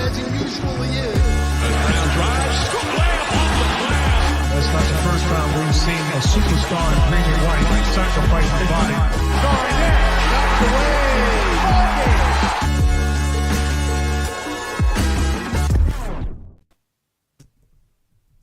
as he usually is. Brown drives, layup off the glass. That's not the first time we've seen a superstar in green and white sacrifice the body. Scoring net, knocked away. Ball game.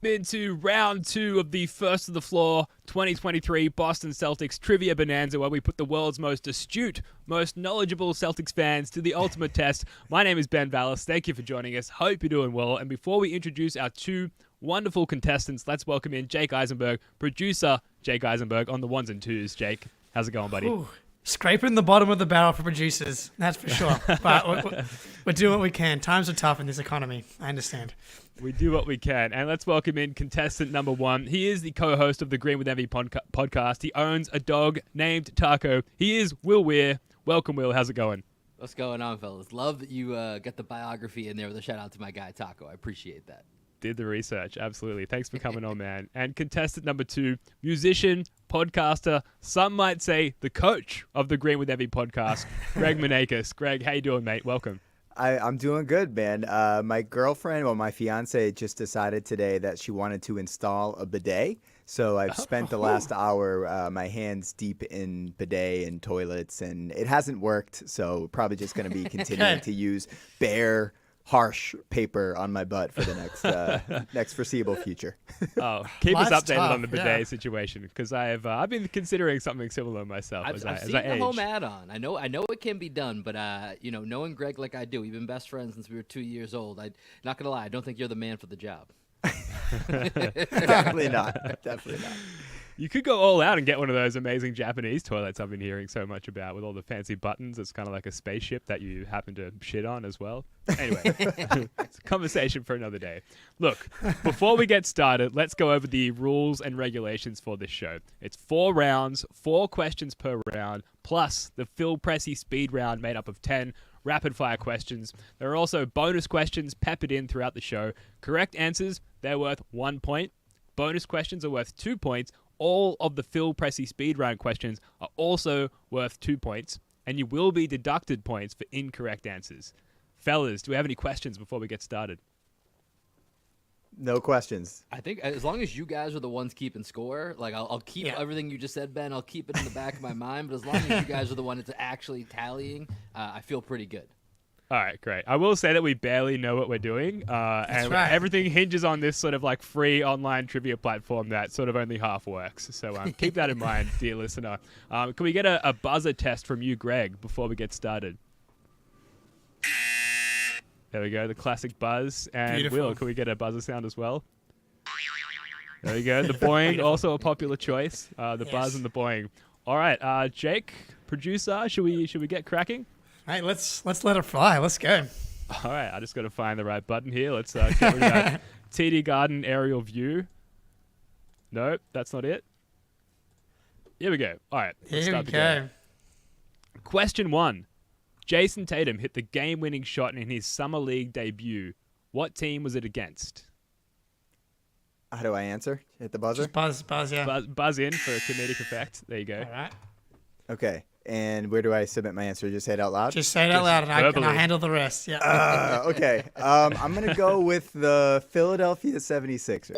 Into round 2 of the First of the Floor 2023 Boston Celtics Trivia Bonanza, where we put the world's most astute, most knowledgeable Celtics fans to the ultimate test. My name is Ben Vallis. Thank you for joining us. Hope you're doing well. And before we introduce our 2 wonderful contestants, let's welcome in Jake Eisenberg, producer Jake Eisenberg on the ones and twos. Jake, how's it going, buddy? Ooh, scraping the bottom of the barrel for producers, that's for sure. But we're doing what we can. Times are tough in this economy. I understand. We do what we can. And let's welcome in contestant number 1. He is the co-host of the Green with Envy podcast. He owns a dog named Taco. He is Will Weir. Welcome, Will. How's it going? What's going on, fellas? Love that you got the biography in there with a shout out to my guy Taco. I appreciate that. Did the research. Absolutely. Thanks for coming on, man. And contestant number 2, musician, podcaster, some might say the coach of the Green with Envy podcast, Greg Maneikis. Greg, how you doing, mate? Welcome. I'm doing good, man. My girlfriend, my fiance, just decided today that she wanted to install a bidet. So I've spent the last hour, my hands deep in bidet and toilets, and it hasn't worked. So probably just going to be continuing to use bare, harsh paper on my butt for the next foreseeable future. Oh, keep us Life's updated tough, on the bidet yeah. situation, because I've been considering something similar myself I've as I seen the age. home add-on. I know it can be done, but knowing Greg like I do, we've been best friends since we were 2 years old. I'm not gonna lie, I don't think you're the man for the job. Definitely not. Definitely not. You could go all out and get one of those amazing Japanese toilets I've been hearing so much about, with all the fancy buttons. It's kind of like a spaceship that you happen to shit on as well. Anyway, it's a conversation for another day. Look, before we get started, let's go over the rules and regulations for this show. It's 4 rounds, 4 questions per round, plus the Phil Pressy speed round made up of 10 rapid-fire questions. There are also bonus questions peppered in throughout the show. Correct answers, they're worth 1 point. Bonus questions are worth 2 points. All of the Phil Pressy speed round questions are also worth 2 points, and you will be deducted points for incorrect answers. Fellas, do we have any questions before we get started? No questions. I think as long as you guys are the ones keeping score, like I'll keep everything you just said, Ben. I'll keep it in the back of my mind. But as long as you guys are the one that's actually tallying, I feel pretty good. All right, great. I will say that we barely know what we're doing, and right. everything hinges on this sort of like free online trivia platform that sort of only half works. So keep that in mind, dear listener. Can we get a buzzer test from you, Greg, before we get started? There we go, the classic buzz. And Beautiful. Will, can we get a buzzer sound as well? There you go. The boing, also a popular choice. The buzz and the boing. All right, Jake, producer, should we get cracking? Hey, let's let it fly. Let's go. All right, I just got to find the right button here. Let's get rid of that TD Garden aerial view. Nope, that's not it. Here we go. All right, let's Here we start the game. go. Question 1. Jason Tatum hit the game-winning shot in his Summer League debut. What team was it against? How do I answer? Hit the buzzer? Just buzz, yeah. Buzz in for a comedic effect. There you go. All right. Okay. And where do I submit my answer? Just say it out loud? Just say it out loud, and I'll verbally. handle the rest. Yeah. Okay. I'm going to go with the Philadelphia 76ers.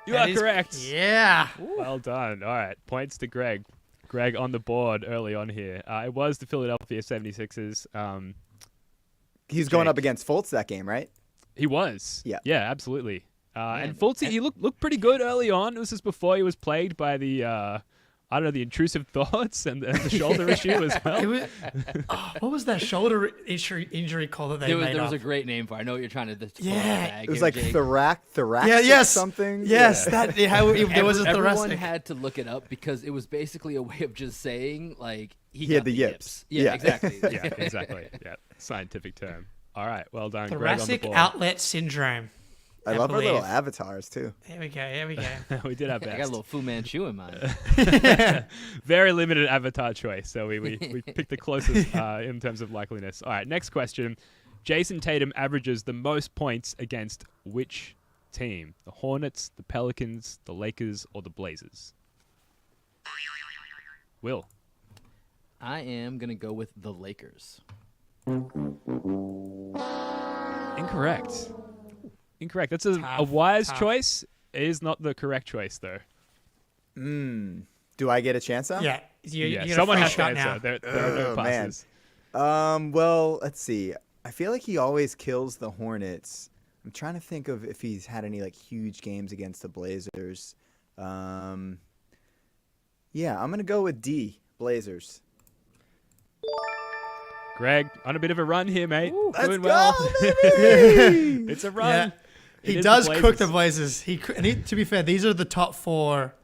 You are correct. Yeah. Well done. All right, points to Greg. Greg on the board early on here. It was the Philadelphia 76ers. He's going Jake. up against Fultz that game, right? He was. Yeah. Yeah, absolutely. And Fultz, he looked pretty good early on. It was just before he was plagued by the the intrusive thoughts and the shoulder issue as well. What was that shoulder injury call that they made There was up? a great name for it. I know what you're trying to pull out the Yeah. bag It was here, like Jake. thoracic something. Yes, Yeah. there was a Everyone thoracic. had to look it up because it was basically a way of just saying, like, he had got the yips. Yeah, Yeah. exactly. Yeah, exactly. Yeah, scientific term. All right, well done, Greg on the Thoracic board. outlet syndrome. I love our little believe. avatars, too. Here we go. We did our I got a best. little Fu Manchu in mind. Very limited avatar choice, so we picked the closest in terms of likeliness. All right, next question. Jason Tatum averages the most points against which team? The Hornets, the Pelicans, the Lakers, or the Blazers? Will. I am going to go with the Lakers. Incorrect. That's a wise choice. It is not the correct choice, though. Do I get a chance though? Yeah. You get a Someone free has to shot answer. now. There are no man. passes. Well, let's see. I feel like he always kills the Hornets. I'm trying to think of if he's had any like huge games against the Blazers. Yeah, I'm gonna go with D, Blazers. Greg, on a bit of a run here, mate. Let's Doing go, well. baby! It's a run. Yeah. It He is does the cook the Blazers. Blazers. To be fair, these are the top 4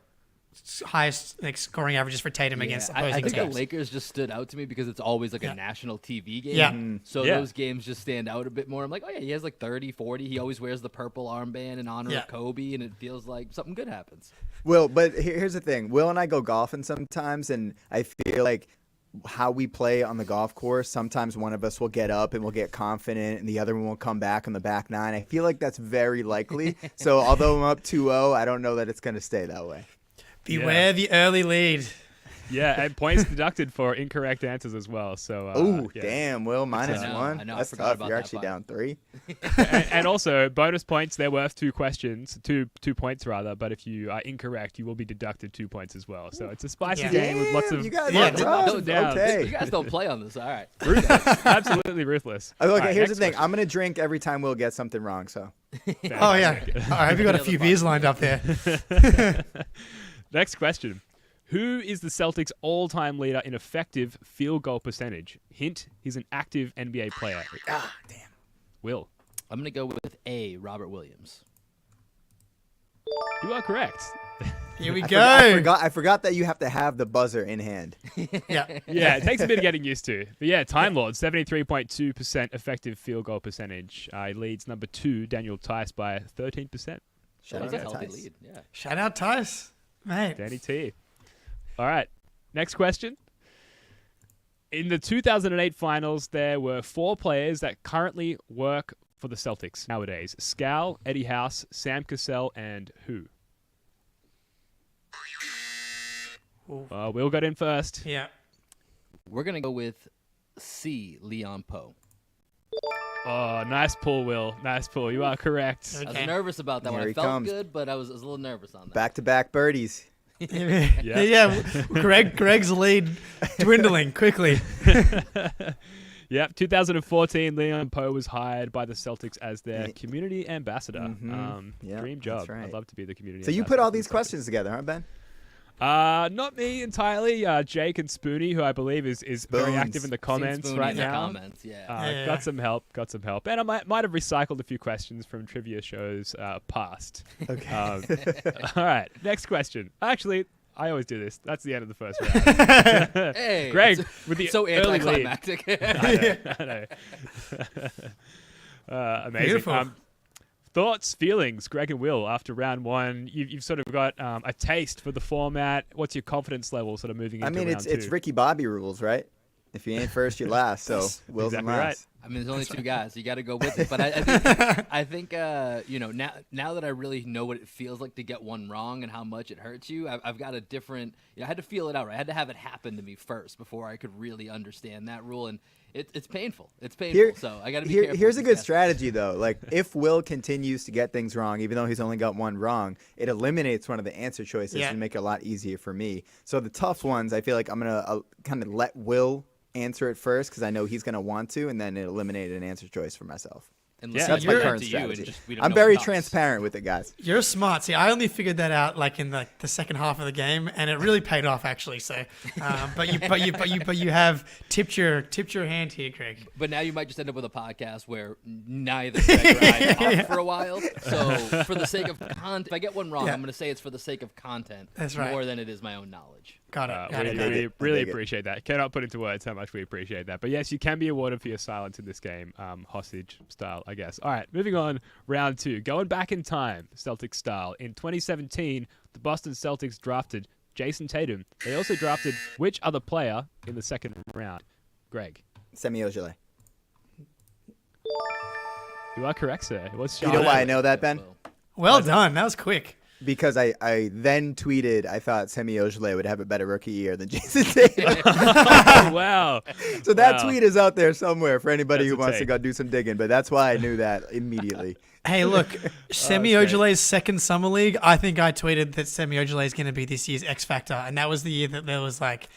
highest scoring averages for Tatum against I opposing think the teams. Lakers just stood out to me because it's always like Yeah. a national TV game. Yeah. So Yeah. those games just stand out a bit more. I'm like, oh yeah, he has like 30, 40. He always wears the purple armband in honor Yeah. of Kobe, and it feels like something good happens. Will, but here's the thing. Will and I go golfing sometimes, and I feel like how we play on the golf course, sometimes one of us will get up and we'll get confident, and the other one will come back on the back nine. I feel like that's very likely. So although I'm up 2-0, I don't know that it's going to stay that way. Beware the early lead. Yeah, and points deducted for incorrect answers as well. So, yeah. Damn, Will, -1. I know, I That's forgot tough. about You're that actually part. down 3. and also bonus points. They're worth 2 questions, two points rather. But if you are incorrect, you will be deducted 2 points as well. So it's a spicy Yeah. game with lots of You guys Yeah, are rough. ups and downs. Okay. You guys don't play on this. All right. Absolutely ruthless. Okay, All right, here's the next thing. question. I'm going to drink every time Will gets something wrong, so. Oh, yeah. All right, we got a few beers lined up there. Next question. Who is the Celtics' all-time leader in effective field goal percentage? Hint, he's an active NBA player. Ah, damn. Will. I'm gonna go with A. Robert Williams. You are correct. Here we I go. forgot that you have to have the buzzer in hand. Yeah. Yeah, it takes a bit of getting used to. But yeah, Time Lord, 73.2% effective field goal percentage. He leads number 2, Daniel Tice, by 13%. Shout That was out a to healthy Tice. lead. Yeah. Shout out, Tice. Mate. Danny T. All right, next question. In the 2008 finals, there were 4 players that currently work for the Celtics nowadays. Scal, Eddie House, Sam Cassell, and who? Will got in first. Yeah. We're gonna go with C. Leon Poe. Oh, nice pull, Will. Nice pull. You are correct. I was Okay. nervous about that Here one. I he felt comes. good, but I was a little nervous on that. Back-to-back birdies. Yeah. Greg's lead dwindling quickly. Yep, 2014, Leon Poe was hired by the Celtics as their Yeah. community ambassador. Yeah, Dream that's job. right. I'd love to be the community So you ambassador put all for the these Celtics. questions together, huh, Ben? Not me entirely. Jake and Spoonie, who I believe is very Spoons. active in the comments Seen Spoonie right in the now. comments, yeah. Yeah. Got some help. And I might have recycled a few questions from trivia shows past. Okay. All right, next question. Actually, I always do this. That's the end of the first round. Hey, Greg, it's with the so early lead. anticlimactic. I know. Amazing. Beautiful. Thoughts, feelings, Greg and Will, after round 1. You've sort of got a taste for the format. What's your confidence level sort of moving I into mean, round 2? it's Ricky Bobby rules, right? If you ain't first, you're last. So Will's in exactly right. last. I mean, there's only 2 guys. You got to go with it. But I think now that I really know what it feels like to get one wrong and how much it hurts you, I've got a different. I had to feel it out. Right? I had to have it happen to me first before I could really understand that rule, and it's painful. It's painful. So I got to be careful. Here's a with good these strategy, though. Like, if Will continues to get things wrong, even though he's only got one wrong, it eliminates one of the answer choices Yeah. and make it a lot easier for me. So the tough ones, I feel like I'm gonna kind of let Will answer it first because I know he's gonna want to, and then it eliminated an answer choice for myself. And Yeah, listen That's to my you current and strategy. just- we don't I'm know very enough. transparent with it, guys. You're smart. See, I only figured that out like in the second half of the game, and it really paid off actually. So, but you have tipped your hand here, Greg. But now you might just end up with a podcast where neither Greg or I talk for a while. So for the sake of content, if I get one wrong, Yeah. I'm going to say it's for the sake of content That's right. more than it is my own knowledge. Got it. Got We it. dig it. I really dig it. appreciate that. Cannot put into words how much we appreciate that. But yes, you can be awarded for your silence in this game, hostage style, I guess. All right, moving on. Round 2. Going back in time, Celtics style. In 2017, the Boston Celtics drafted Jason Tatum. They also drafted which other player in the second round? Greg. Semi Ojale. You are correct, sir. It was You know Charlotte. why I know that, Ben? Well, Well done. That was quick. because I then tweeted I thought Semi Ojeleye would have a better rookie year than Jason Tatum. Wow. So that Wow. tweet is out there somewhere for anybody That's who a wants to take. go do some digging. But that's why I knew that immediately. Hey, look, Semi Ojele's second summer league. I think I tweeted that Semi Ojeleye is going to be this year's X Factor, and that was the year that there was like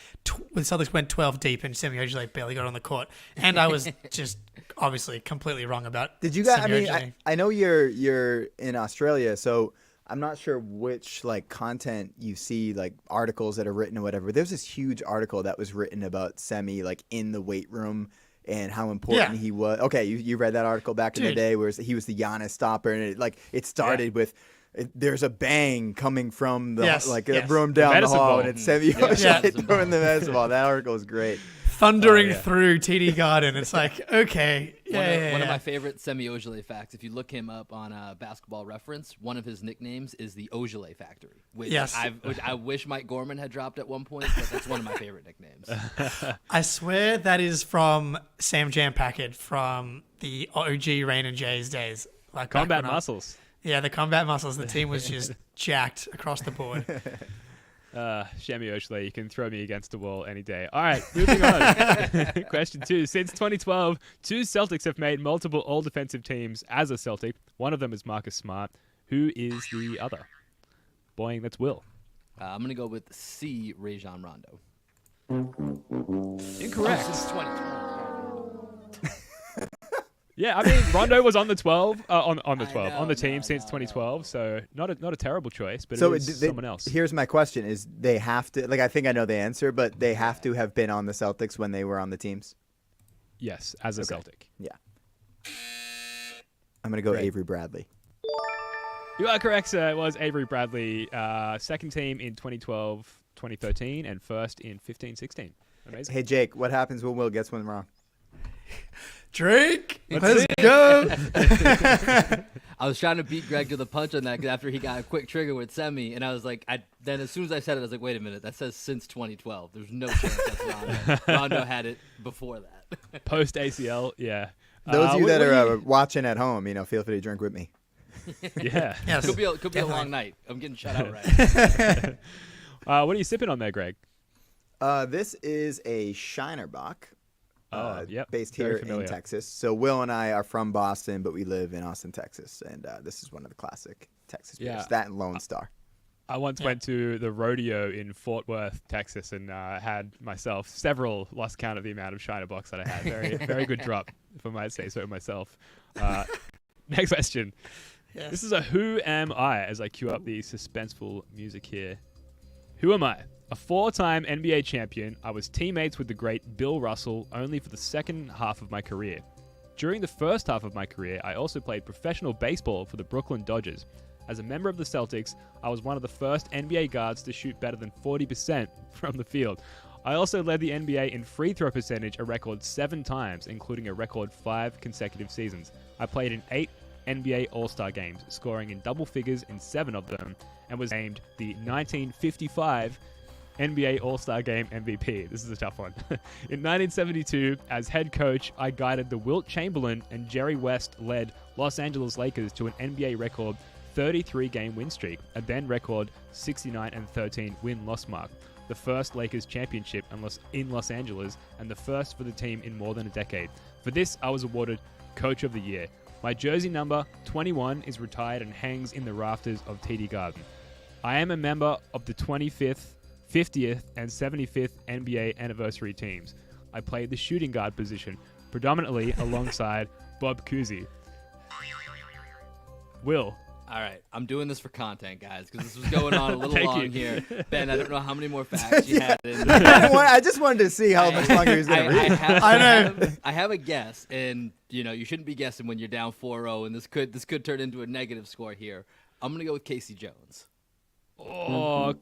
the Celtics went 12 deep, and Semi Ojeleye barely got on the court. And I was just obviously completely wrong about. Did you guys? I Semi mean, Ojeleye. I know you're in Australia, so I'm not sure which like content you see, like articles that are written or whatever. There's this huge article that was written about Semi, like in the weight room and how important he was. Okay, you read that article back in the Dude. day where he was the Giannis stopper, and it started with. There's a bang coming from the room down the medicine hall, ball. and it's Semi Yeah. Ojeleye throwing the medicine ball. That article is great. Thundering yeah. through TD Garden. It's like, okay. One of my favorite Semi Ojeleye facts, if you look him up on Basketball Reference, one of his nicknames is the Ojeleye Factory, which I wish Mike Gorman had dropped at one point, but that's one of my favorite nicknames. I swear that is from Sam Jam Packet from the OG Rain and Jays days. Like back Combat when I- muscles. Yeah, the combat muscles. The team was just jacked across the board. Semi Ojeleye, you can throw me against the wall any day. All right, moving on. Question 2. Since 2012, 2 Celtics have made multiple all-defensive teams as a Celtic. One of them is Marcus Smart. Who is the other? Boing, that's Will. I'm going to go with C, Rajon Rondo. Incorrect. Since 2012. Yeah, I mean, Rondo was on the 12, on the 12, know, on the team no, since no, 2012, so not a terrible choice, but So it is someone else. Here's my question: is they have to I think I know the answer, but they have to have been on the Celtics when they were on the teams. Yes, as a Celtic. Yeah. I'm gonna go Great. Avery Bradley. You are correct, sir. It was Avery Bradley, second team in 2012, 2013, and first in 15-16. Amazing. Hey Jake, what happens when Will gets one wrong? Drake, let's go. I was trying to beat Greg to the punch on that 'cause after he got a quick trigger with Semi, and I was like, then as soon as I said it, I was like, wait a minute, that says since 2012. There's no chance that's Rondo. Rondo had it before that. Post ACL, yeah. Those of you what- that what do are watching at home, feel free to drink with me. yeah. Yes. Could be a Definitely. long night. I'm getting shut out right. What are you sipping on there, Greg? This is a Shinerbach. Yep, Based very here familiar. in Texas. So Will and I are from Boston, but we live in Austin, Texas, and this is one of the classic Texas beers. Yeah. That and Lone Star. I once went to the rodeo in Fort Worth, Texas, and had myself several, lost count of the amount of Shiner Box that I had. Very, very good drop, if I might say so myself. Next question. Yes. This is a Who Am I, as I cue up the suspenseful music here. Who am I? A 4-time NBA champion, I was teammates with the great Bill Russell only for the second half of my career. During the first half of my career, I also played professional baseball for the Brooklyn Dodgers. As a member of the Celtics, I was one of the first NBA guards to shoot better than 40% from the field. I also led the NBA in free throw percentage a record 7 times, including a record 5 consecutive seasons. I played in 8 NBA All-Star games, scoring in double figures in 7 of them, and was named the 1955 NBA All-Star Game MVP. This is a tough one. In 1972, as head coach, I guided the Wilt Chamberlain and Jerry West-led Los Angeles Lakers to an NBA record 33-game win streak, a then record 69-13 win-loss mark. The first Lakers championship in Los Angeles, and the first for the team in more than a decade. For this, I was awarded Coach of the Year. My jersey number, 21, is retired and hangs in the rafters of TD Garden. I am a member of the 25th, 50th, and 75th NBA anniversary teams. I played the shooting guard position, predominantly alongside Bob Cousy. Will. All right, I'm doing this for content, guys, because this was going on a little Thank long you. here. Ben, I don't know how many more facts you had in I just wanted to see how much longer he was going to read. I have a guess, and you shouldn't be guessing when you're down 4-0, and this could turn into a negative score here. I'm gonna go with Casey Jones. Oh,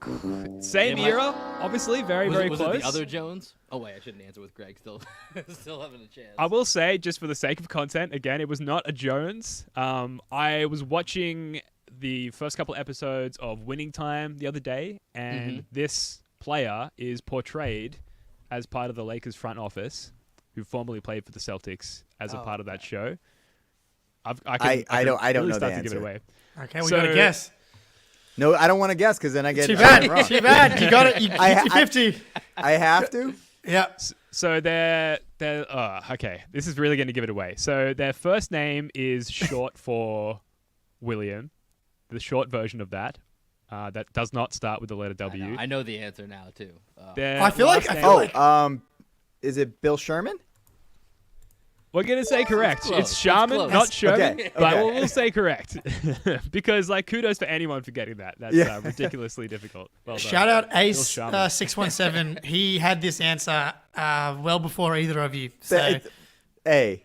same Am I- era, obviously, very Was close. it the other Jones? Oh wait, I shouldn't answer with Greg. Still having a chance. I will say, just for the sake of content, again, it was not a Jones. I was watching the first couple episodes of Winning Time the other day, and this player is portrayed as part of the Lakers front office, who formerly played for the Celtics as a part of that show. I I don't really know start the to give it answer. away. Okay, we So- got to guess. No, I don't want to guess because then I get Too it bad. wrong. Too bad. You got it. You I- 50. I have to. Yeah. So okay. This is really going to give it away. So their first name is short for William, the short version of that. That does not start with the letter W. I know the answer now too. Their I feel like- last I name- feel like- Is it Bill Sherman? We're gonna say correct. close. It's Sharman, That's not close. Sherman, Okay, but okay. we'll say correct because kudos for anyone for getting that. That's Yeah. Oh, ridiculously difficult. Well done. Shout out Ace Sharman. 617. He had this answer well before either of you. So Hey,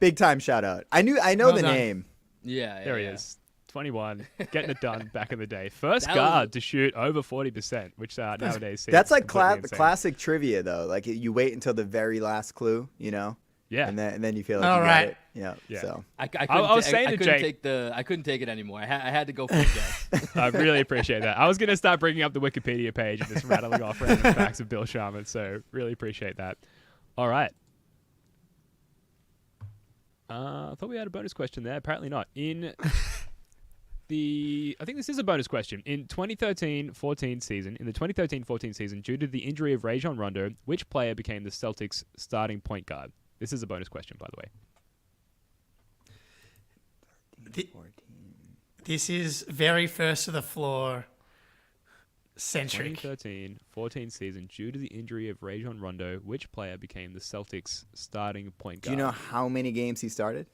big time shout out. I know Well the done. name. Yeah, There he is. 21, getting it done back in the day. First That guard was- to shoot over 40%, which nowadays seems That's like completely insane. classic trivia though. Like you wait until the very last clue, Yeah. and then you feel like All you right. got it. Yeah. Yeah. So I was saying to couldn't Jake- I couldn't take it anymore. I had to go for a guess. I really appreciate that. I was going to start bringing up the Wikipedia page and just rattling off random facts of Bill Sharman, so really appreciate that. All right. I thought we had a bonus question there. Apparently not. I think this is a bonus question. In 2013-14 season, due to the injury of Rajon Rondo, which player became the Celtics' starting point guard? This is a bonus question, by the way. this is very first to the floor centric. 2013-14 season, due to the injury of Rajon Rondo, which player became the Celtics' starting point do guard? you know how many games he started?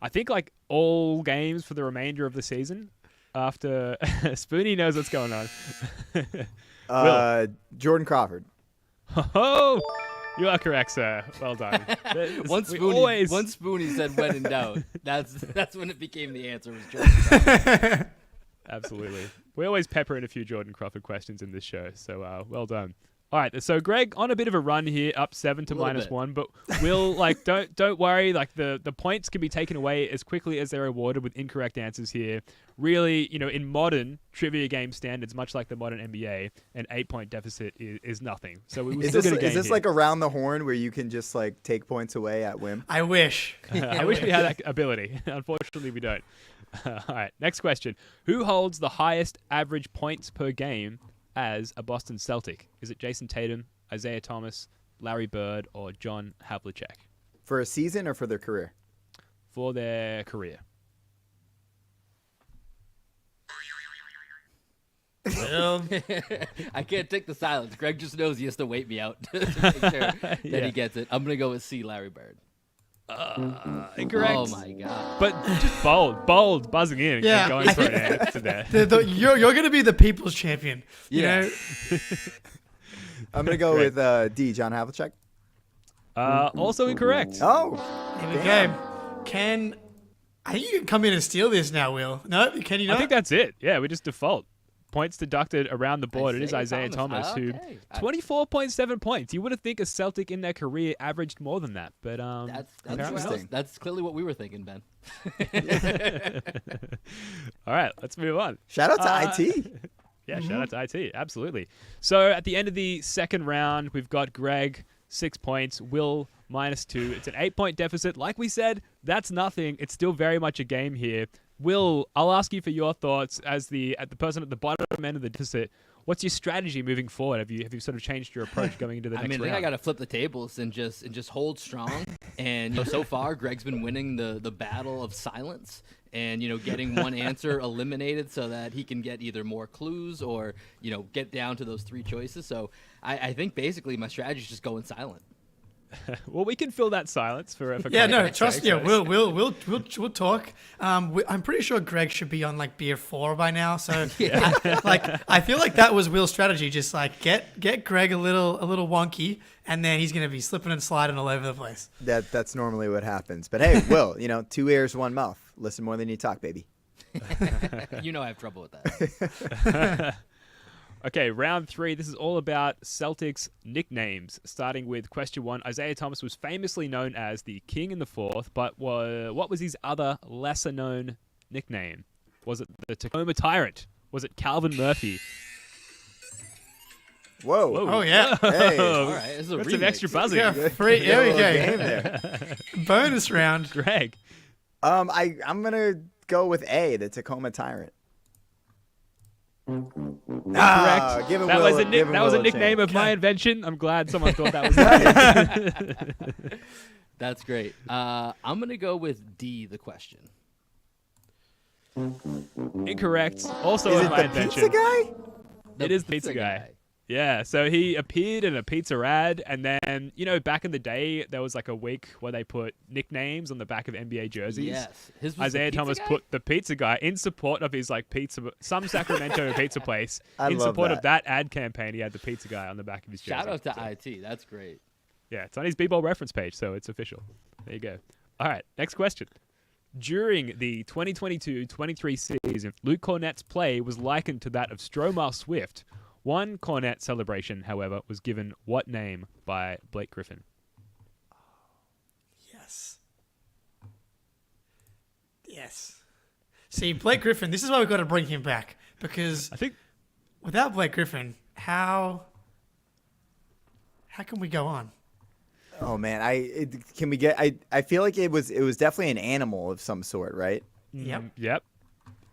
I think like all games for the remainder of the season. After Spoonie knows what's going on. Jordan Crawford. Oh, you are correct, sir. Well done. One We Spoonie said when in doubt. That's when it became the answer was Jordan. Absolutely. We always pepper in a few Jordan Crawford questions in this show, so well done. All right, so Greg on a bit of a run here, up 7 to -1, but we'll don't worry, the points can be taken away as quickly as they're awarded with incorrect answers here. Really, in modern trivia game standards, much like the modern NBA, an 8-point deficit is nothing. So we Is still get a game this here. like around the horn where you can just like take points away at whim? I wish. I wish we had that ability. Unfortunately, we don't. All right, next question. Who holds the highest average points per game as a Boston Celtic? Is it Jason Tatum, Isaiah Thomas, Larry Bird, or John Havlicek? For a season or for their career? For their career. Well, I can't take the silence. Greg just knows he has to wait me out to make sure that Yeah. he gets it. I'm gonna go with C. Larry Bird. Incorrect. Oh my god. But just bold, buzzing in Yeah, and going I for an think- answer there. you're going to be the people's champion. You Yeah. know? I'm gonna go Great. with D. John Havlicek. Also incorrect. Oh, Here we damn. go. I think you can come in and steal this now, Will. No, can you not? I think that's it. Yeah, we just default. Points deducted around the board. It is Isaiah Isaiah Thomas, Thomas. who Okay. 24.7 points. You would have think a Celtic in their career averaged more than that, but That's Interesting. That's clearly what we were thinking, Ben. All right, let's move on. Shout out to IT. Yeah, shout out to IT. Absolutely. So at the end of the second round, we've got Greg, 6 points, Will, -2. It's an 8-point deficit. Like we said, that's nothing. It's still very much a game here. Will, I'll ask you for your thoughts as the person at the bottom end of the deficit. What's your strategy moving forward? Have you sort of changed your approach going into the I next mean, I think round? I got to flip the tables and just hold strong. And so far, Greg's been winning the battle of silence, and getting one answer eliminated so that he can get either more clues or get down to those 3 choices. So I think basically my strategy is just going silent. Well, we can fill that silence for Yeah, no, context trust sake, me. so- We'll talk. I'm pretty sure Greg should be on like beer 4 by now. So I feel like that was Will's strategy. Just like get Greg a little wonky, and then he's gonna be slipping and sliding all over the place. That's normally what happens. But hey, Will, 2 ears, 1 mouth. Listen more than you talk, baby. I have trouble with that. Okay, round 3. This is all about Celtics nicknames. Starting with question 1. Isaiah Thomas was famously known as the King in the Fourth, but what was his other lesser-known nickname? Was it the Tacoma Tyrant? Was it Calvin Murphy? Whoa. Oh yeah, Hey. All right, this is a Got some remix. extra buzzing. yeah, free. There we Little go. game there. Bonus round. Greg. I'm gonna go with A, the Tacoma Tyrant. Correct. Give him That Will was a give him that was a Will nickname chance. of my invention. I'm glad someone thought that was nice. That's great. I'm gonna go with D. The question. Incorrect. Also Is of it my the invention. pizza guy? It is the pizza guy. Yeah, so he appeared in a pizza ad, and then, back in the day, there was like a week where they put nicknames on the back of NBA jerseys. Yes. His was Isaiah the pizza Thomas guy? put the pizza guy in support of his some Sacramento pizza place. I in love support that. of that ad campaign, he had the pizza guy on the back of his jersey. Shout out to So, IT. That's great. yeah, it's on his B-ball reference page, so it's official. There you go. All right, next question. During the 2022-23 season, Luke Cornett's play was likened to that of Stromar Swift. One Cornett celebration, however, was given what name by Blake Griffin? Yes. See, Blake Griffin, this is why we've got to bring him back. Because I think without Blake Griffin, how can we go on? Oh man, can we get? I feel like it was definitely an animal of some sort, right? Yep. Yep.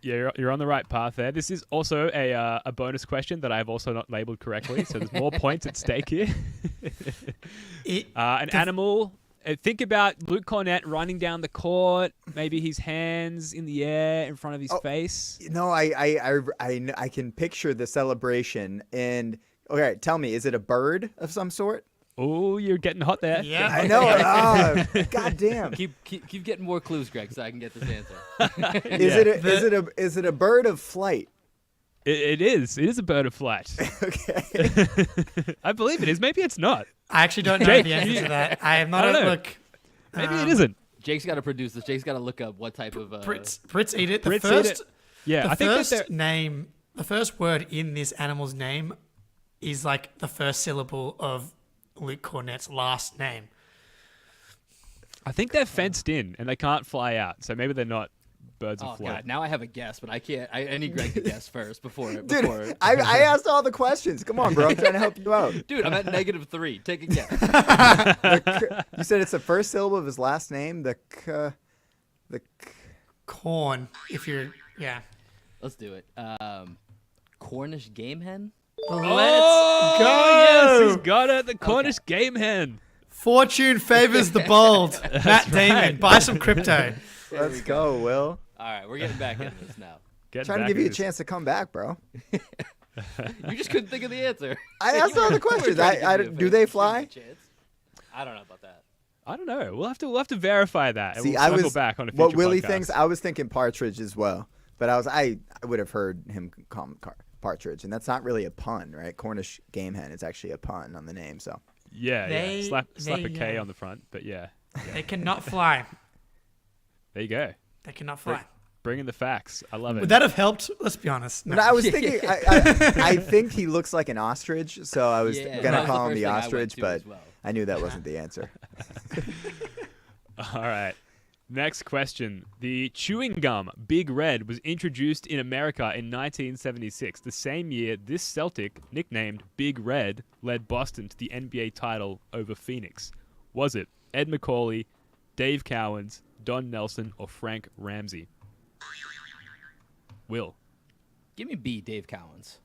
Yeah, you're on the right path there. This is also a bonus question that I've also not labeled correctly, so there's more points at stake here. An animal. Think about Luke Cornett running down the court, maybe his hands in the air in front of his face. No, I can picture the celebration. And okay, tell me, is it a bird of some sort? Oh, you're getting hot there. Yeah. I know. God damn. Keep getting more clues, Greg, so I can get this answer. Is it a bird of flight? It is. It is a bird of flight. Okay. I believe it is. Maybe it's not. I actually don't know Jake, the answer to that. I am not I don't a know. look. Maybe it isn't. Jake's got to produce this. Jake's got to look up what type of. Brits eat it. The Brits eat first, it. Yeah, the I think that first they're- name, the first word in this animal's name is like the first syllable of Luke Cornett's last name. I think they're fenced in and they can't fly out, so maybe they're not birds Oh of flight. God! Now I have a guess, but I can't. I need Greg to guess first before. Dude, I asked all the questions. Come on, bro. I'm trying to help you out. Dude, I'm at -3. Take a guess. You said it's the first syllable of his last name. Corn, if you're, yeah. Let's do it. Cornish game hen. Let's Oh, go! yes, he's got it. The Cornish game hen. Fortune favors the bold. Matt Damon, buy some crypto. Let's go, Will. All right, we're getting back into this now. Get Trying to back give you a in this. chance to come back, bro. You just couldn't think of the answer. I asked all the questions. Do they fly? I don't know about that. I don't know. We'll have to verify that. And See, we'll I circle was back on a future what Willie podcast. thinks. I was thinking partridge as well, but I would have heard him call him partridge, and that's not really a pun, right? Cornish game hen is actually a pun on the name, so. Yeah, They- slap a they, K on the front, but yeah. They cannot fly. There you go. They cannot fly. Bringing the facts. I love it. Would that have helped? Let's be honest. No. But I was thinking, I think he looks like an ostrich, so I was Yeah, gonna that was call the him the first thing I went ostrich, to but as well. I knew that wasn't the answer. All right. Next question. The chewing gum Big Red was introduced in America in 1976, the same year this Celtic, nicknamed Big Red, led Boston to the NBA title over Phoenix. Was it Ed McCauley, Dave Cowens, Don Nelson, or Frank Ramsey? Will. Give me B, Dave Cowens.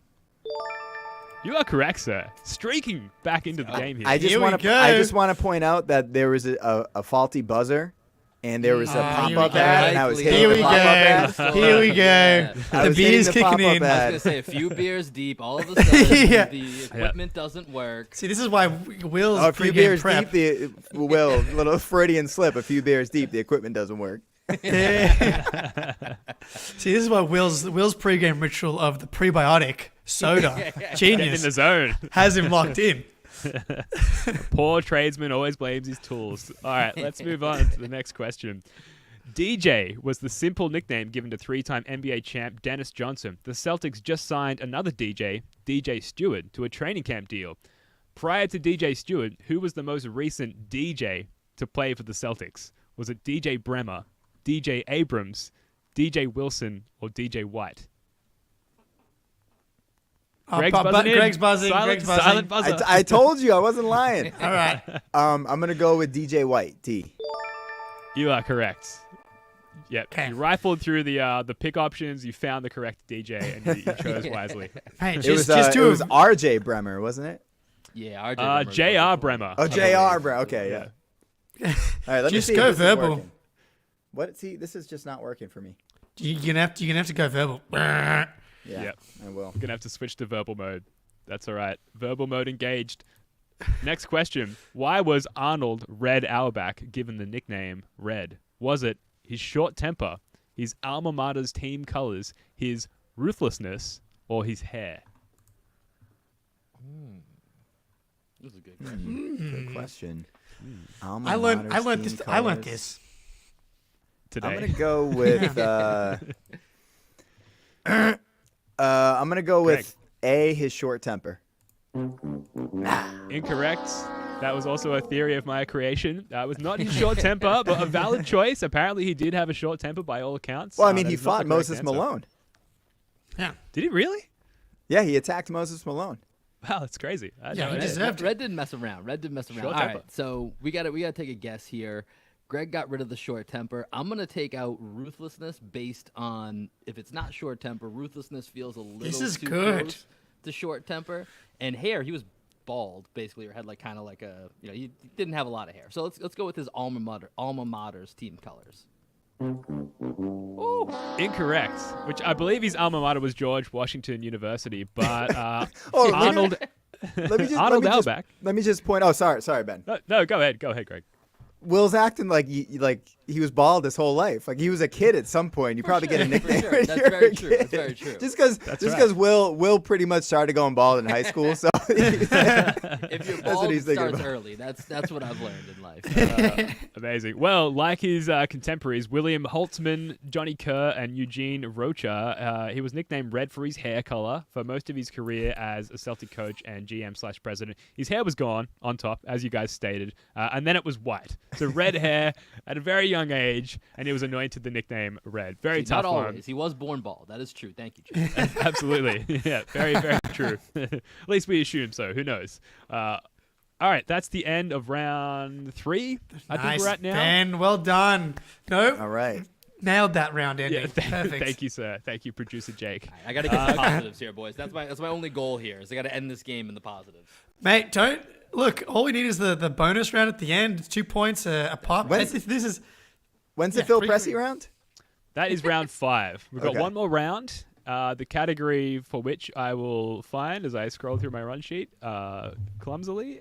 You are correct, sir. Streaking back into the game here. I just Here we want to. go. I just want to point out that there was a faulty buzzer, and there was a here we pop-up go. ad, and I was Here hitting Here the we pop-up ad. go. Here we go. Yeah. I The was beer hitting is the kicking pop-up in. I was ad. gonna say a few beers deep. All of a sudden, Yeah. the equipment doesn't work. See, this is why Will's A few pregame beers prep. deep, Will, little Freudian slip. A few beers deep, the equipment doesn't work. See, this is why Will's pregame ritual of the prebiotic soda, Getting in genius, the zone. has him locked in. Poor tradesman always blames his tools. All right, let's move on to the next question. DJ was the simple nickname given to three-time NBA champ Dennis Johnson. The Celtics just signed another DJ, DJ Stewart, to a training camp deal. Prior to DJ Stewart, who was the most recent DJ to play for the Celtics? Was it DJ Bremer, DJ Abrams, DJ Wilson, or DJ White? Greg's buzzing in. Greg's buzzing. Silent, Greg's buzzing. silent buzzer. I told you I wasn't lying. All right. I'm gonna go with DJ White. D. You are correct. Yep. Okay. You rifled through the pick options. You found the correct DJ, and you chose wisely. Hey, It just, was just do it was R.J. Bremer, wasn't it? Yeah, RJ J.R. Bremer. Oh, J.R. Bremer. Okay, yeah. All right, let me Just see. if go this is verbal. working. What? See, this is just not working for me. you're gonna have to go verbal. Yeah, Yep. I will. Gonna have to switch to verbal mode. That's all right. Verbal mode engaged. Next question. Why was Arnold Red Auerbach given the nickname Red? Was it his short temper, his alma mater's team colors, his ruthlessness, or his hair? This is a good question. Good question. I learned this. Today. I'm gonna go with. I'm gonna go with A. His short temper. Incorrect. That was also a theory of my creation. That was not his short temper, but a valid choice. Apparently, he did have a short temper by all accounts. Well, I mean, That he is not fought the correct Moses answer. Malone. Yeah. Did he really? Yeah, he attacked Moses Malone. Wow, that's crazy. I Yeah, know he that. deserved it. Red didn't mess around. Red didn't mess around. Short All temper. right, so we got to take a guess here. Greg got rid of the short temper. I'm gonna take out ruthlessness based on if it's not short temper. Ruthlessness feels a little is too good. close to short temper. And hair, he was bald basically, or had like kind of like a he didn't have a lot of hair. So let's go with his alma mater's team colors. Incorrect. Which I believe his alma mater was George Washington University, but Oh, Arnold Arnold Auerbach. Let me just point. Oh, sorry, Ben. No, go ahead, Greg. Will's acting like he was bald his whole life. Like he was a kid at some point. You probably get a nickname. sure. when That's you're very a true. kid. That's very true. Just because Will pretty much started going bald in high school, so If you're what bald, he's it thinking starts about. early. That's what I've learned in life. Amazing. Well, like his contemporaries, William Holtzman, Johnny Kerr, and Eugene Rocha, he was nicknamed Red for his hair color for most of his career as a Celtic coach and GM/president. His hair was gone on top, as you guys stated, and then it was white. So red hair at a very young age, and he was anointed the nickname Red. Very tough Not one. always. He was born bald. That is true. Thank you, Jim. Absolutely. Yeah, very, very true. At least we assume so. Who knows? All right, that's the end of round 3. I think Nice, we're at now. Ben. Well done. Nope. all right. Nailed that round ending. Yeah, Perfect. thank you, sir. Thank you, producer Jake. I got to get the positives here, boys. That's my only goal here. Is I got to end this game in the positive. Mate, don't look. All we need is the bonus round at the end. It's 2 points a pop. When's- This is When's Yeah, the Phil free- Pressy round? That is round 5. We've got Okay. one more round. The category for which I will find as I scroll through my run sheet clumsily.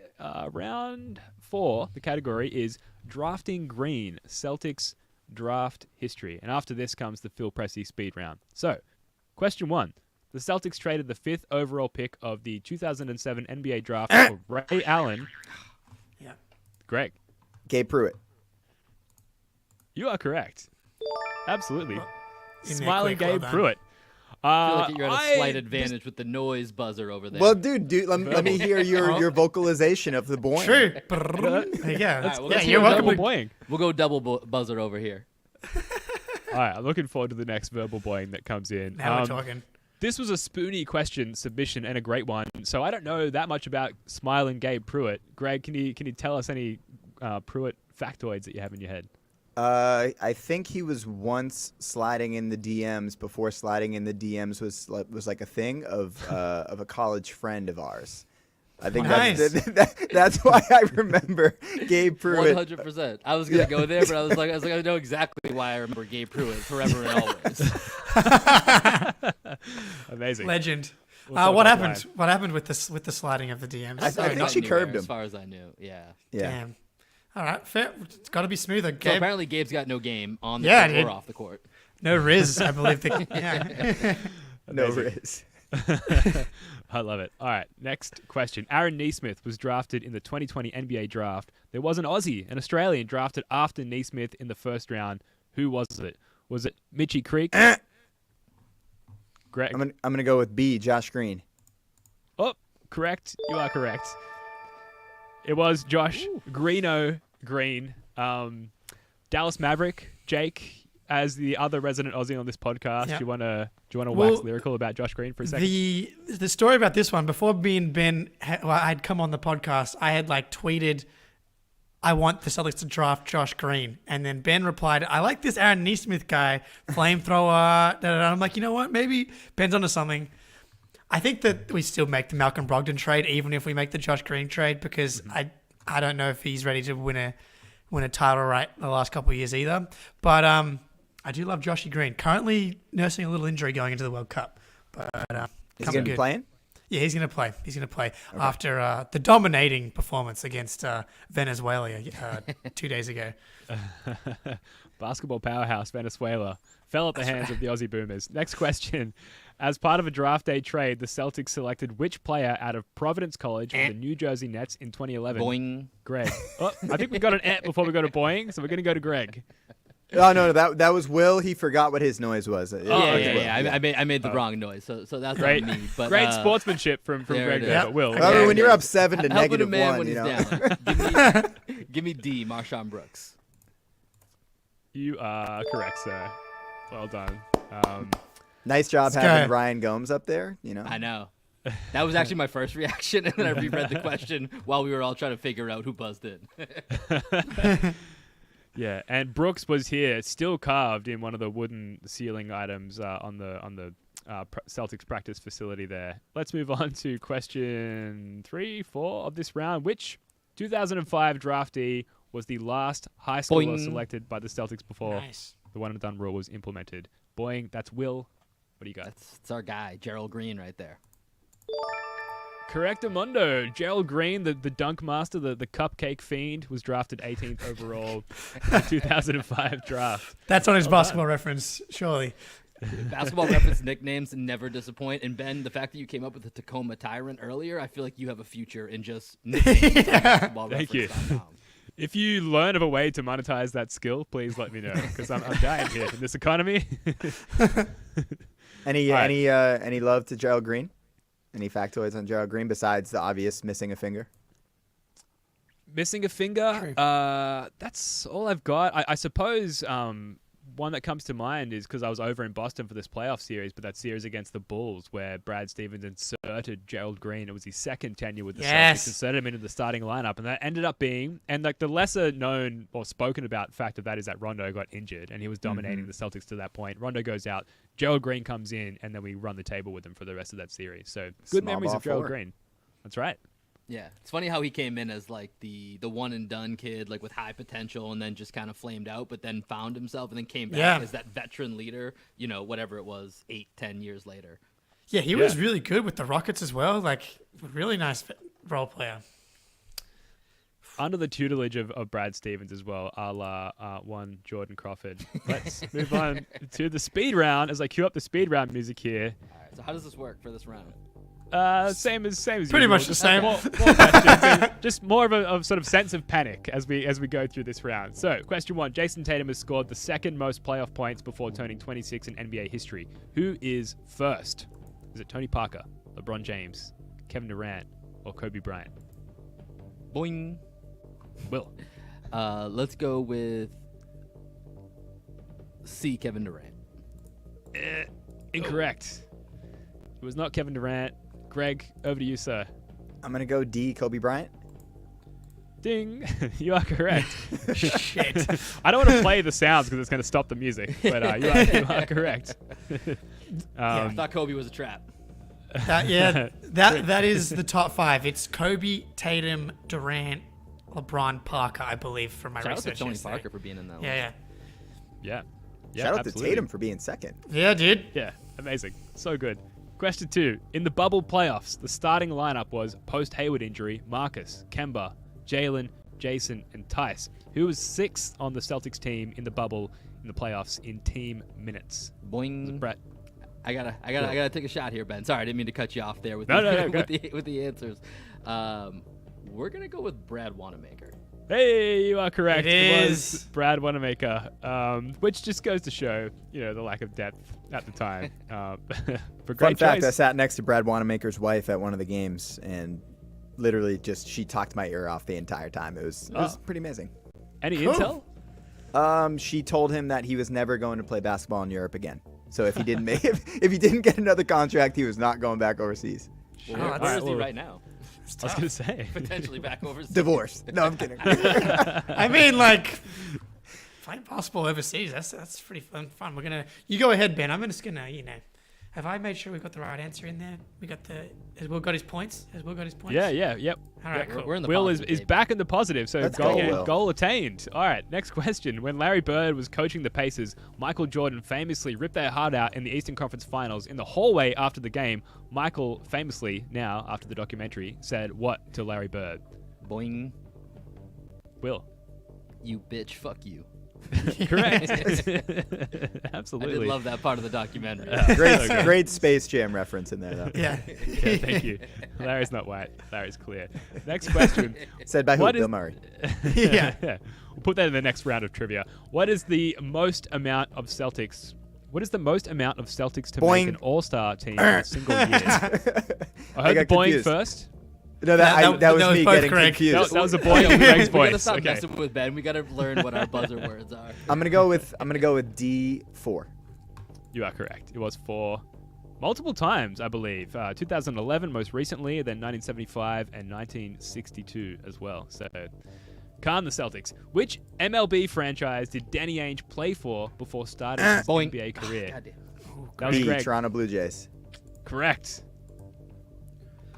Round 4, the category is Drafting Green, Celtics Draft History. And after this comes the Phil Pressy speed round. So, question 1. The Celtics traded the 5th overall pick of the 2007 NBA draft for Ray Allen. yeah. Greg, Gabe Pruitt. you are correct. Absolutely. In there Smiling quick, well Gabe done. Pruitt. I feel like you're at a slight I advantage with the noise buzzer over there. Well, dude, let me hear your vocalization of the boy. True. Yeah. All right, well, yeah. let's You're hear welcome. Verbal to- boying. we'll go double buzzer over here. All right, I'm looking forward to the next verbal boying that comes in. Now we're talking. This was a spoony question submission and a great one. So I don't know that much about Smiling Gabe Pruitt. Greg, can you tell us any Pruitt factoids that you have in your head? I think he was once sliding in the DMs before sliding in the DMs was like a thing of a college friend of ours. I think Nice. that's why I remember Gabe Pruitt. 100%. I was gonna go there, but I was like, I know exactly why I remember Gabe Pruitt forever and always. Amazing. Legend. We'll talk What offline. happened? What happened with the sliding of the DMs? I Sorry, think not she anywhere, curbed him. as far as I knew. Yeah. Yeah. Damn. All right. Fair. It's got to be smoother. So Gabe, apparently Gabe's got no game on the Yeah, court dude. or off the court. no Riz, I believe. Yeah. No Amazing. Riz. I love it. All right, next question. Aaron Neesmith was drafted in the 2020 NBA draft. There was an Aussie, an Australian, drafted after Neesmith in the first round. Who was it? Was it Mitchie Creek? Greg. I'm gonna go with B. Josh Green. Oh, correct. You are correct. It was Josh Greeno Green. Dallas Maverick, Jake, as the other resident Aussie on this podcast. Yeah. Do you wanna Well, wax lyrical about Josh Green for a second? The story about this one, before me and Ben I'd come on the podcast, I had like tweeted I want the Celtics to draft Josh Green. And then Ben replied, I like this Aaron Neesmith guy, flamethrower. I'm like, you know what? Maybe Ben's onto something. I think that we still make the Malcolm Brogdon trade, even if we make the Josh Green trade, because I don't know if he's ready to win a title right the last couple of years either. But I do love Joshy Green. Currently nursing a little injury going into the World Cup. But Is he going to be playing? Yeah, he's going to play. He's going to play after the dominating performance against Venezuela 2 days ago. Basketball powerhouse Venezuela fell at the hands of the Aussie Boomers. Next question. As part of a draft day trade, the Celtics selected which player out of Providence College for the New Jersey Nets in 2011? Boing. Greg. Oh, I think we got an before we go to Boing, so we're going to go to Greg. Oh no, that was Will. He forgot what his noise was. Yeah. I made the wrong noise, so that's Great, not me. But, great sportsmanship from Greg there, but Will. Remember when you're up 7 to helping a -1, man when you he's know. down. Give me D, Marshawn Brooks. You are correct, sir. Well done. Nice job having Ryan Gomes up there. You know. I know. That was actually my first reaction, and then I reread the question while we were all trying to figure out who buzzed in. Yeah, and Brooks was here, still carved in one of the wooden ceiling items on the Celtics practice facility there. Let's move on to question 3-4 of this round. Which 2005 draftee was the last high schooler selected by the Celtics before the one and done rule was implemented? Boing, that's Will. What do you got? That's our guy, Gerald Green, right there. Correctamundo. Gerald Green, the dunk master, the cupcake fiend, was drafted 18th overall in the 2005 draft. That's on his basketball reference, surely. Basketball reference nicknames never disappoint. And Ben, the fact that you came up with the Tacoma Tyrant earlier, I feel like you have a future in just nicknames. Thank you. If you learn of a way to monetize that skill, please let me know, because I'm dying here in this economy. Any love to Gerald Green? Any factoids on Gerald Green besides the obvious missing a finger? Missing a finger? That's all I've got. I suppose one that comes to mind is because I was over in Boston for this playoff series, but that series against the Bulls where Brad Stevens inserted Gerald Green. It was his second tenure with the Celtics, inserted him into the starting lineup, and that ended up being, and like the lesser known or spoken about fact of that is that Rondo got injured and he was dominating the Celtics to that point. Rondo goes out, Gerald Green comes in, and then we run the table with him for the rest of that series. So good memories of Gerald Green. That's right. Yeah, it's funny how he came in as like the one and done kid, like with high potential, and then just kind of flamed out, but then found himself and then came back as that veteran leader. You know, whatever it was, 8-10 years later. Yeah, he was really good with the Rockets as well. Like, really nice role player. Under the tutelage of Brad Stevens as well, a la one Jordan Crawford. Let's move on to the speed round as I cue up the speed round music here. All right, so how does this work for this round? Same as pretty usual. much the same. More questions, just more of a sort of sense of panic as we go through this round. So, question 1: Jason Tatum has scored the second most playoff points before turning 26 in NBA history. Who is first? Is it Tony Parker, LeBron James, Kevin Durant, or Kobe Bryant? Boing. Will. Let's go with C. Kevin Durant. Incorrect. It was not Kevin Durant. Greg, over to you, sir. I'm going to go D, Kobe Bryant. Ding. You are correct. Shit. I don't want to play the sounds because it's going to stop the music, but you are correct. I thought Kobe was a trap. That is the top 5. It's Kobe, Tatum, Durant, LeBron, Parker, I believe, from my Shout research. out to Tony yesterday. Parker for being in that Yeah. Shout out absolutely. to Tatum for being second. Yeah, dude. Yeah, amazing. So good. Question 2. In the bubble playoffs, the starting lineup was post-Hayward injury, Marcus, Kemba, Jalen, Jason, and Tice. Who was 6th on the Celtics team in the bubble in the playoffs in team minutes? Boing. Brett. I gotta take a shot here, Ben. Sorry, I didn't mean to cut you off there with with the answers. We're gonna go with Brad Wanamaker. Hey, you are correct. It was is. Brad Wanamaker, which just goes to show, the lack of depth at the time. But Fun great fact, choice. I sat next to Brad Wanamaker's wife at one of the games, and literally she talked my ear off the entire time. It was pretty amazing. Any Cool. intel? She told him that he was never going to play basketball in Europe again. So if he didn't if he didn't get another contract, he was not going back overseas. Well, Oh, where that's- is he right now? I was gonna say. Potentially back overseas. Divorce. No, I'm kidding. I mean, like, playing basketball overseas, that's pretty fun. You go ahead, Ben. I'm just gonna, have I made sure we got the right answer in there? Has Will got his points? Yeah, yep. All right, Yeah, cool. we're in the Will positive, is baby. back in the positive, so Let's go, Will. goal attained. All right, next question. When Larry Bird was coaching the Pacers, Michael Jordan famously ripped their heart out in the Eastern Conference Finals. In the hallway after the game, Michael famously, now after the documentary, said what to Larry Bird? Boing. Will. You bitch, fuck you. Correct. I Absolutely. did love that part of the documentary. Great Space Jam reference in there, though. Yeah. Yeah, thank you. Larry's not white. Larry's clear. Next question. Said by who? What is- Bill Murray. Yeah. We'll put that in the next round of trivia. What is the most amount of Celtics to Boing. make an all-star team in a single year? I heard got the boing confused. first. No, That that was was me both getting correct. confused. That was a boing on Greg's We gotta voice. stop Okay. messing with Ben. We gotta learn what our buzzer words are. I'm gonna go with D4. You are correct. It was 4 multiple times, I believe. 2011 most recently, then 1975 and 1962 as well. So, calm the Celtics. Which MLB franchise did Danny Ainge play for before starting his Boing. NBA career? Goddamn. That was B. Greg. Toronto Blue Jays. Correct.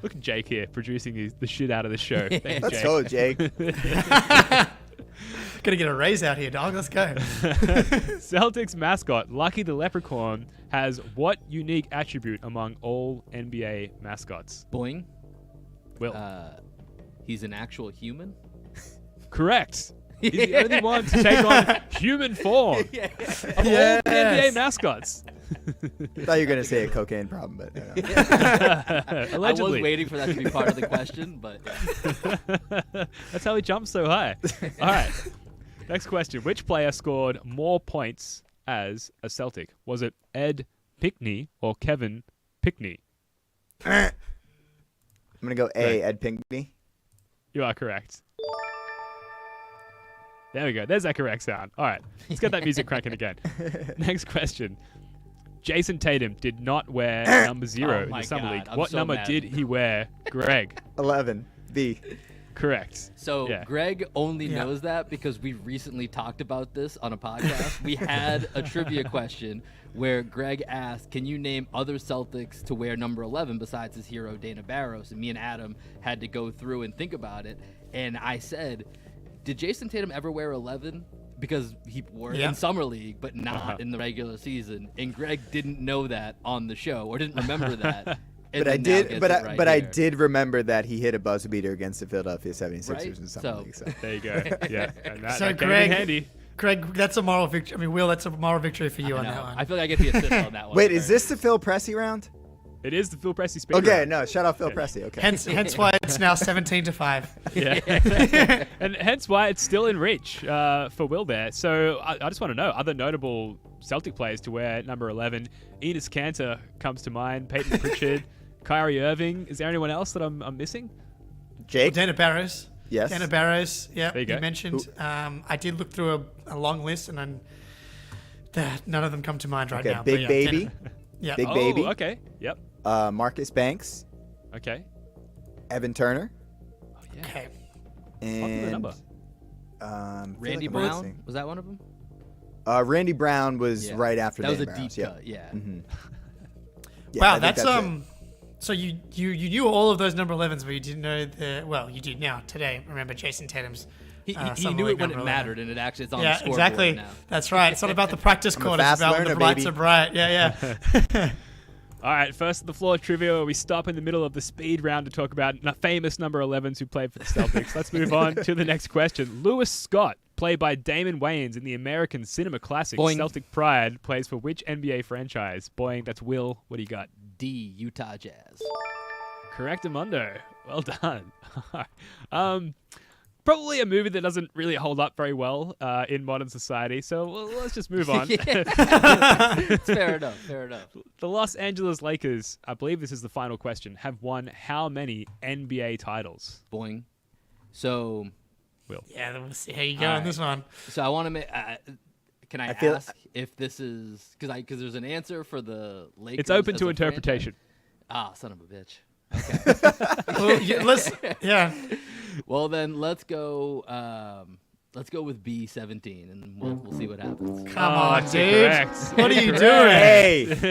Look at Jake here, producing the shit out of the show. Thank you, Let's Jake. go, Jake. Gonna get a raise out here, dog. Let's go. Celtics mascot, Lucky the Leprechaun, has what unique attribute among all NBA mascots? Boing. Will. He's an actual human. Correct. He's the only one to take on human form of all the NBA mascots. I thought you were gonna say a cocaine problem, but I Allegedly. was waiting for that to be part of the question, but That's how he jumps so high. All right. Next question. Which player scored more points as a Celtic? Was it Ed Pinkney or Kevin Pinkney? I'm gonna go A. Right. Ed Pinkney. You are correct. There we go. There's that correct sound. All right. Let's get that music cranking again. Next question. Jason Tatum did not wear number 0 Oh in my the Summer God, League. I'm What so number mad. did he wear, Greg? 11. B. Correct. so Yeah. Greg only Yeah. knows that because we recently talked about this on a podcast. We had a trivia question where Greg asked, "Can you name other Celtics to wear number 11 besides his hero Dana Barros?" And me and Adam had to go through and think about it. And I said, "Did Jason Tatum ever wear 11?" Because he wore it Yeah. in Summer League, but not in the regular season. And Greg didn't know that on the show or didn't remember that. And But I then now did. gets But it I. right but I here. did remember that he hit a buzzer beater against the Philadelphia 76ers Right? in Summer So- League. So. There you go. Yeah. And that, So that came Greg- in handy. Greg, that's a moral victory. I mean, Will, that's a moral victory for you I on know. that one. I feel like I get the assist on that one. Wait, is this the Phil Pressy round? It is the Phil Pressy speed Okay, round. no, shut off Phil Pressy. Okay. Hence why it's now 17-5. Yeah. And hence why it's still in reach for Will there. So I just want to know, other notable Celtic players to wear number 11. Enes Kanter comes to mind. Peyton Pritchard. Kyrie Irving. Is there anyone else that I'm missing? Jake. Dana Barros. Yes. Dana Barros. Yeah, There you go. mentioned. I did look through a long list, and then none of them come to mind right Okay. now. Big but yeah, Baby. Dana- yeah. Big Oh, Baby. okay. Yep. Marcus Banks. Okay. Evan Turner. Oh, yeah. Okay. And number. I feel Randy like I'm Brown? missing. Was that one of them? Randy Brown was Yeah. right after That was a Dana deep Barros, cut. Yeah. Yeah, I Wow, think that's it. So you knew all of those number 11s, but you didn't know you do now today. Remember Jason Tatum's. He Summer knew League it when number it 11. mattered, and it actually is on the Yeah, scoreboard exactly. now. That's right. It's not about the practice a court. It's fast about when learner, the lights baby. are bright. Yeah. All right, first of the floor trivia, where we stop in the middle of the speed round to talk about famous number 11s who played for the Celtics. Let's move on to the next question. Lewis Scott, played by Damon Wayans in the American cinema classic Boing. Celtic Pride, plays for which NBA franchise? Boing, that's Will. What do you got? D. Utah Jazz. Correct, Amundo. Well done. Probably a movie that doesn't really hold up very well in modern society, so let's just move on. It's fair enough. Fair enough. The Los Angeles Lakers, I believe this is the final question, have won how many NBA titles? Boing. So Yeah, then we'll see how you go on this one. I want to make. Can I feel- ask if this is because there's an answer for the Lakers? It's open as to a franchise? interpretation. Ah, son of a bitch. Well, yeah. Well, then let's go. Let's go with B17, and we'll see what happens. Come on, dude. Correct. What are you doing?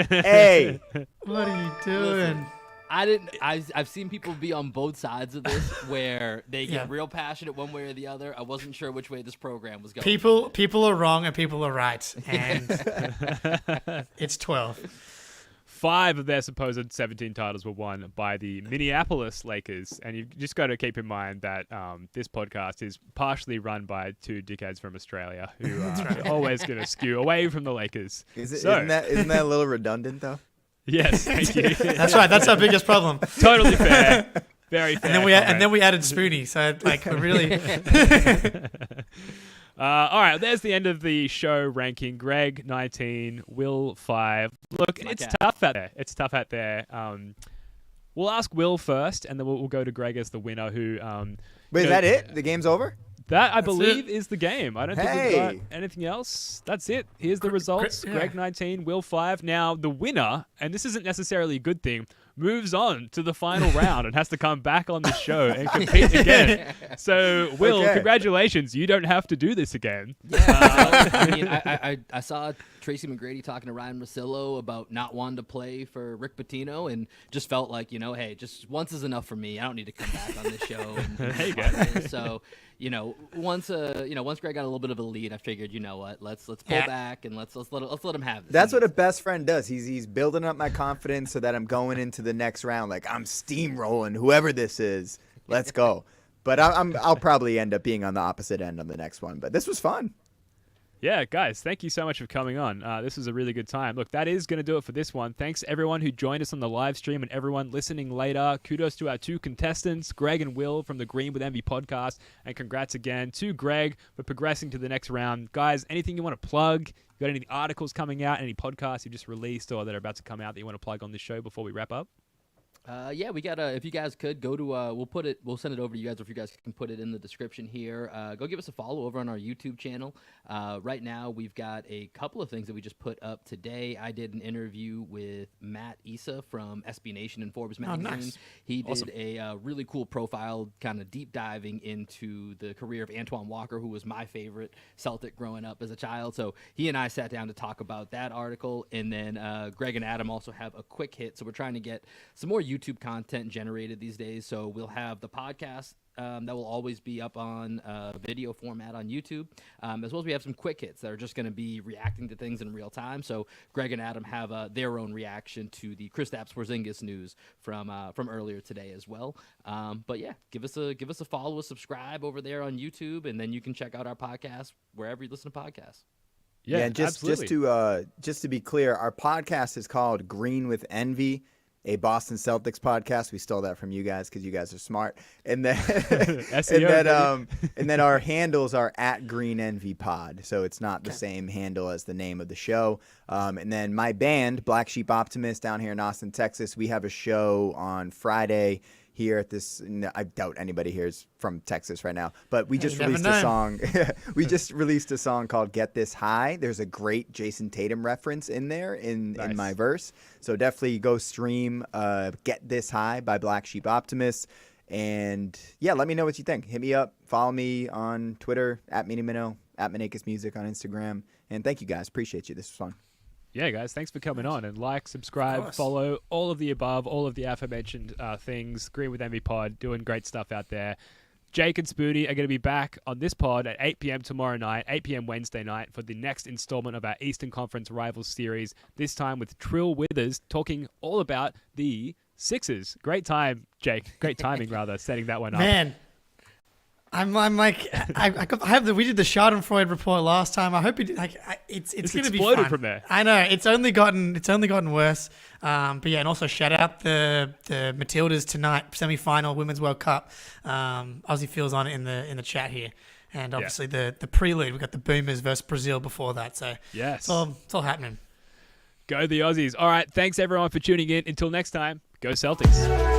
Hey. What are you doing? I've seen people be on both sides of this where they get real passionate one way or the other. I wasn't sure which way this program was going. People are wrong and people are right, and it's 12. 5 of their supposed 17 titles were won by the Minneapolis Lakers. And you've just got to keep in mind that this podcast is partially run by 2 dickheads from Australia who are always going to skew away from the Lakers. Isn't that a little redundant, though? Yes, thank you. That's right. That's our biggest problem. Totally fair. Very fair. And then we added Spoonie, so like we're really. All right, there's the end of the show ranking. Greg 19, Will 5. Look, it's tough out there. It's tough out there. We'll ask Will first, and then we'll go to Greg as the winner. Who? Wait, is that it? The game's over? That, I believe, is the game. I don't think we've got anything else. That's it. Here's the results. Greg 19, Will 5. Now, the winner, and this isn't necessarily a good thing, moves on to the final round and has to come back on the show and compete again. So, Will, congratulations. You don't have to do this again. Yeah, I mean, I saw Tracy McGrady talking to Ryan Russillo about not wanting to play for Rick Pitino, and just felt like, hey, just once is enough for me. I don't need to come back on this show. And There you go. So, once Greg got a little bit of a lead, I figured, what, let's pull back and let's let him have this. That's what a best friend does. He's building up my confidence so that I'm going into the next round like I'm steamrolling whoever this is. Let's go. But I'll probably end up being on the opposite end on the next one. But this was fun. Yeah, guys, thank you so much for coming on. This was a really good time. Look, that is going to do it for this one. Thanks, everyone who joined us on the live stream and everyone listening later. Kudos to our 2 contestants, Greg and Will from the Green with Envy podcast. And congrats again to Greg for progressing to the next round. Guys, anything you want to plug? You got any articles coming out, any podcasts you just released or that are about to come out that you want to plug on this show before we wrap up? We got if you guys could go to we'll send it over to you guys, or if you guys can put it in the description here. Go give us a follow over on our YouTube channel. Right now we've got a couple of things that we just put up today. I did an interview with Matt Issa from SB Nation and Forbes magazine. Nice. He did a really cool profile, kind of deep diving into the career of Antoine Walker, who was my favorite Celtic growing up as a child. So he and I sat down to talk about that article, and then Greg and Adam also have a quick hit. So we're trying to get some more YouTube content generated these days. So we'll have the podcast that will always be up on video format on YouTube, as well as we have some quick hits that are just going to be reacting to things in real time. So Greg and Adam have their own reaction to the Kristaps Porzingis news from earlier today as well. But yeah, give us a follow, a subscribe over there on YouTube, and then you can check out our podcast wherever you listen to podcasts. Yeah, and just to be clear, our podcast is called Green with Envy, a Boston Celtics podcast. We stole that from you guys because you guys are smart. And then and then our handles are at Green Envy Pod. So it's not the same handle as the name of the show. And then my band, Black Sheep Optimist, down here in Austin, Texas, we have a show on Friday here at this. I doubt anybody here is from Texas right now, but we just released a song. We just released a song called Get This High. There's a great Jason Tatum reference in there in my verse. So definitely go stream Get This High by Black Sheep Optimist. And yeah, let me know what you think. Hit me up. Follow me on Twitter at Minimino, at Maneikis Music on Instagram. And thank you guys. Appreciate you. This was fun. Yeah, guys, thanks for coming on. And like, subscribe, follow, all of the above, all of the aforementioned things. Green with Envy Pod, doing great stuff out there. Jake and Spoonie are going to be back on this pod at 8 p.m. tomorrow night, 8 p.m. Wednesday night for the next installment of our Eastern Conference Rivals series, this time with Trill Withers talking all about the Sixers. Great time, Jake. Great timing, rather, setting that one up. Man. I'm like we did the Schadenfreude report last time. I hope it it's going to be fun. From there. I know it's only gotten worse. But yeah, and also shout out the Matildas tonight, semi-final Women's World Cup. Aussie Phil's on it in the chat here, and obviously the prelude. We got the Boomers versus Brazil before that. So yes, it's all happening. Go the Aussies! All right, thanks everyone for tuning in. Until next time, go Celtics.